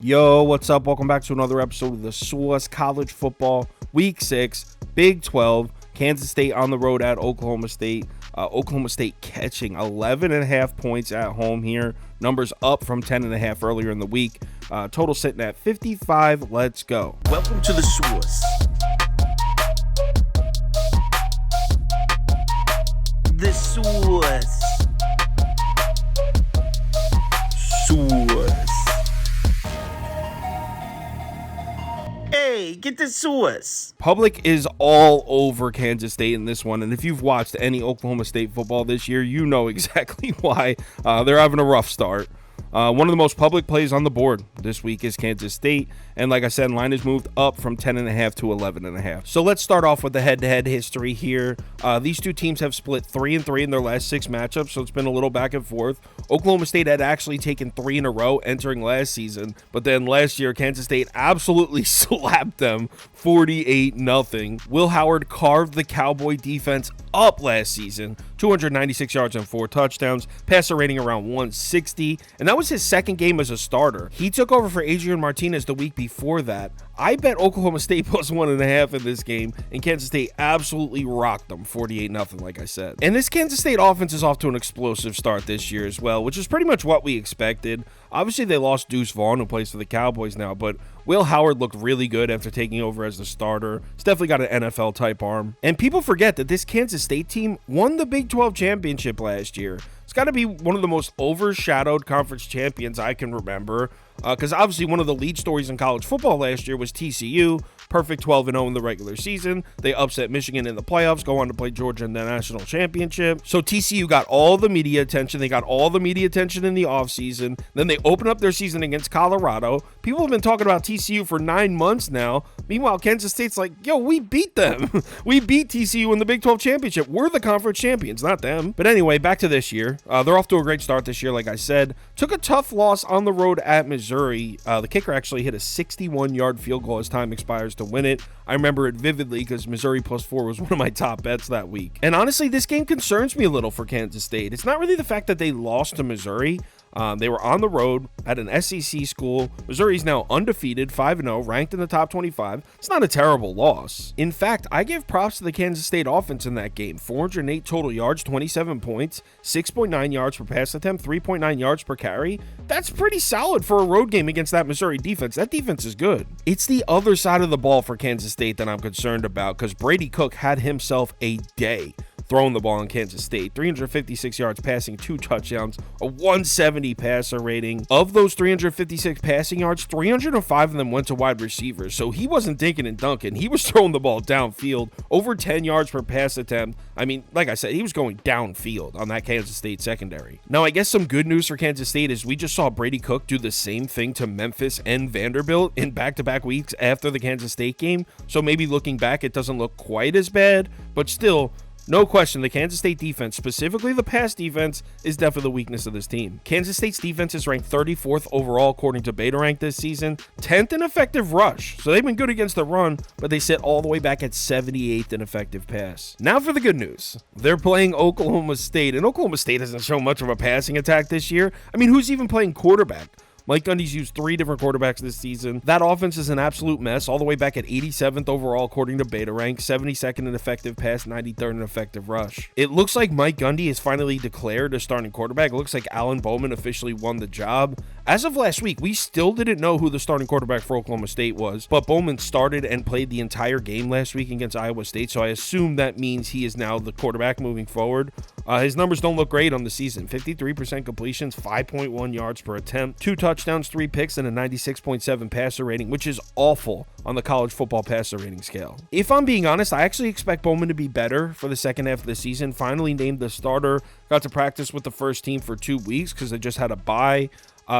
Yo, what's up? Welcome back to another episode of the Sauce College Football Week 6, Big 12, Kansas State on the road at Oklahoma State. Oklahoma State catching 11.5 points at home here. Numbers up from 10.5 earlier in the week. Total sitting at 55. Let's go. Welcome to the Sauce. The Sauce. Sauce. Hey, get the sauce. Public is all over Kansas State in this one, and if you've watched any Oklahoma State football this year, you know exactly why they're having a rough start. One of the most public plays on the board this week is Kansas State, and like I said, line has moved up from 10.5 to 11.5. So let's start off with the head-to-head history here. These two teams have split 3-3 in their last 6 matchups, so it's been a little back and forth. Oklahoma State had actually taken 3 in a row entering last season, but then last year, Kansas State absolutely slapped them 48-0. Will Howard carved the Cowboy defense up last season, 296 yards and 4 touchdowns, passer rating around 160, and that was his second game as a starter. He took over for Adrian Martinez the week before that. I bet Oklahoma State plus 1.5 in this game, and Kansas State absolutely rocked them 48-0, like I said. And this Kansas State offense is off to an explosive start this year as well, which is pretty much what we expected. Obviously, they lost Deuce Vaughn, who plays for the Cowboys now, but Will Howard looked really good after taking over as the starter. He's definitely got an NFL-type arm. And people forget that this Kansas State team won the Big 12 championship last year. It's got to be one of the most overshadowed conference champions I can remember, because obviously one of the lead stories in college football last year was TCU, perfect 12-0 in the regular season. They upset Michigan in the playoffs, go on to play Georgia in the national championship. So TCU got all the media attention. They got all the media attention in the offseason. Then they open up their season against Colorado. People have been talking about TCU for 9 months now. Meanwhile, Kansas State's like, yo, we beat them. We beat TCU in the Big 12 championship. We're the conference champions, not them. But anyway, back to this year. They're off to a great start this year, like I said. Took a tough loss on the road at Missouri. The kicker actually hit a 61-yard field goal as time expires to win it. I remember it vividly because Missouri +4 was one of my top bets that week. And honestly, this game concerns me a little for Kansas State. It's not really the fact that they lost to Missouri. They were on the road at an SEC school. Missouri's now undefeated, 5-0, ranked in the top 25. It's not a terrible loss. In fact, I give props to the Kansas State offense in that game. 408 total yards, 27 points, 6.9 yards per pass attempt, 3.9 yards per carry. That's pretty solid for a road game against that Missouri defense. That defense is good. It's the other side of the ball for Kansas State that I'm concerned about, because Brady Cook had himself a day throwing the ball in Kansas State. 356 yards passing, 2 touchdowns, a 170 passer rating. Of those 356 passing yards, 305 of them went to wide receivers. So he wasn't dinking and dunking. He was throwing the ball downfield, over 10 yards per pass attempt. I mean, like I said, he was going downfield on that Kansas State secondary. Now, I guess some good news for Kansas State is we just saw Brady Cook do the same thing to Memphis and Vanderbilt in back-to-back weeks after the Kansas State game. So maybe looking back, it doesn't look quite as bad, but still, no question, the Kansas State defense, specifically the pass defense, is definitely the weakness of this team. Kansas State's defense is ranked 34th overall according to BetaRank this season, 10th in effective rush. So they've been good against the run, but they sit all the way back at 78th in effective pass. Now for the good news. They're playing Oklahoma State, and Oklahoma State hasn't shown much of a passing attack this year. I mean, who's even playing quarterback? Mike Gundy's used 3 different quarterbacks this season. That offense is an absolute mess, all the way back at 87th overall according to BetaRank, 72nd in effective pass, 93rd in effective rush. It looks like Mike Gundy is finally declared a starting quarterback. It looks like Alan Bowman officially won the job. As of last week, we still didn't know who the starting quarterback for Oklahoma State was, but Bowman started and played the entire game last week against Iowa State, so I assume that means he is now the quarterback moving forward. His numbers don't look great on the season. 53% completions, 5.1 yards per attempt, 2 touchdowns, 3 picks, and a 96.7 passer rating, which is awful on the college football passer rating scale. If I'm being honest, I actually expect Bowman to be better for the second half of the season. Finally named the starter, got to practice with the first team for 2 weeks because they just had a bye.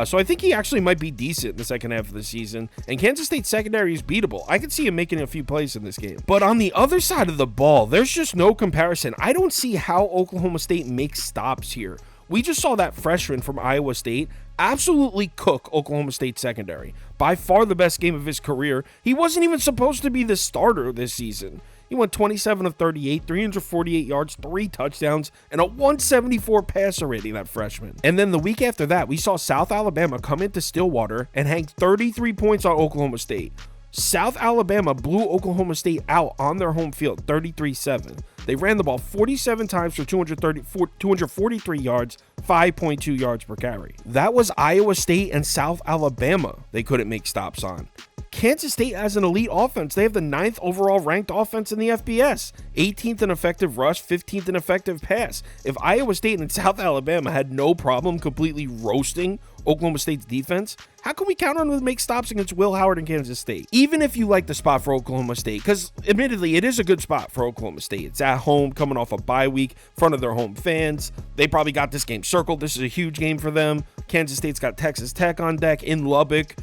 So I think he actually might be decent in the second half of the season. And Kansas State's secondary is beatable. I could see him making a few plays in this game. But on the other side of the ball, there's just no comparison. I don't see how Oklahoma State makes stops here. We just saw that freshman from Iowa State absolutely cook Oklahoma State secondary. By far the best game of his career. He wasn't even supposed to be the starter this season. He went 27 of 38, 348 yards, 3 touchdowns, and a 174 passer rating, that freshman. And then the week after that, we saw South Alabama come into Stillwater and hang 33 points on Oklahoma State. South Alabama blew Oklahoma State out on their home field, 33-7. They ran the ball 47 times for 243 yards, 5.2 yards per carry. That was Iowa State and South Alabama they couldn't make stops on. Kansas State has an elite offense. They have the 9th overall ranked offense in the FBS, 18th in effective rush, 15th in effective pass. If Iowa State and South Alabama had no problem completely roasting Oklahoma State's defense, how can we count on them to make stops against Will Howard and Kansas State? Even if you like the spot for Oklahoma State, because admittedly, it is a good spot for Oklahoma State. It's at home, coming off a bye week, in front of their home fans. They probably got this game circled. This is a huge game for them. Kansas State's got Texas Tech on deck in Lubbock.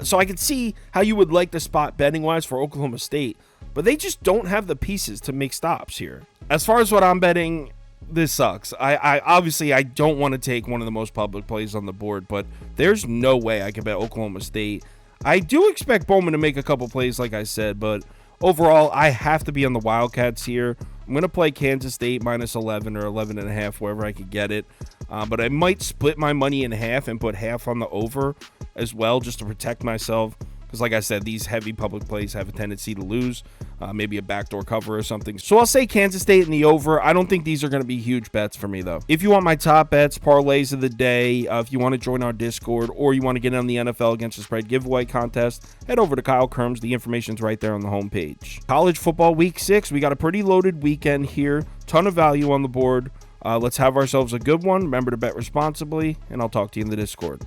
So I could see how you would like the spot betting-wise for Oklahoma State, but they just don't have the pieces to make stops here. As far as what I'm betting, this sucks. I obviously don't want to take one of the most public plays on the board, but there's no way I can bet Oklahoma State. I do expect Bowman to make a couple plays, like I said, but overall, I have to be on the Wildcats here. I'm going to play Kansas State minus 11 or 11.5, wherever I could get it. But I might split my money in half and put half on the over as well, just to protect myself. Because like I said, these heavy public plays have a tendency to lose. Maybe a backdoor cover or something. So I'll say Kansas State in the over. I don't think these are going to be huge bets for me, though. If you want my top bets, parlays of the day, if you want to join our Discord, or you want to get in on the NFL Against the Spread giveaway contest, head over to Kyle Kirms. The information's right there on the homepage. College football week 6. We got a pretty loaded weekend here. Ton of value on the board. Let's have ourselves a good one. Remember to bet responsibly, and I'll talk to you in the Discord.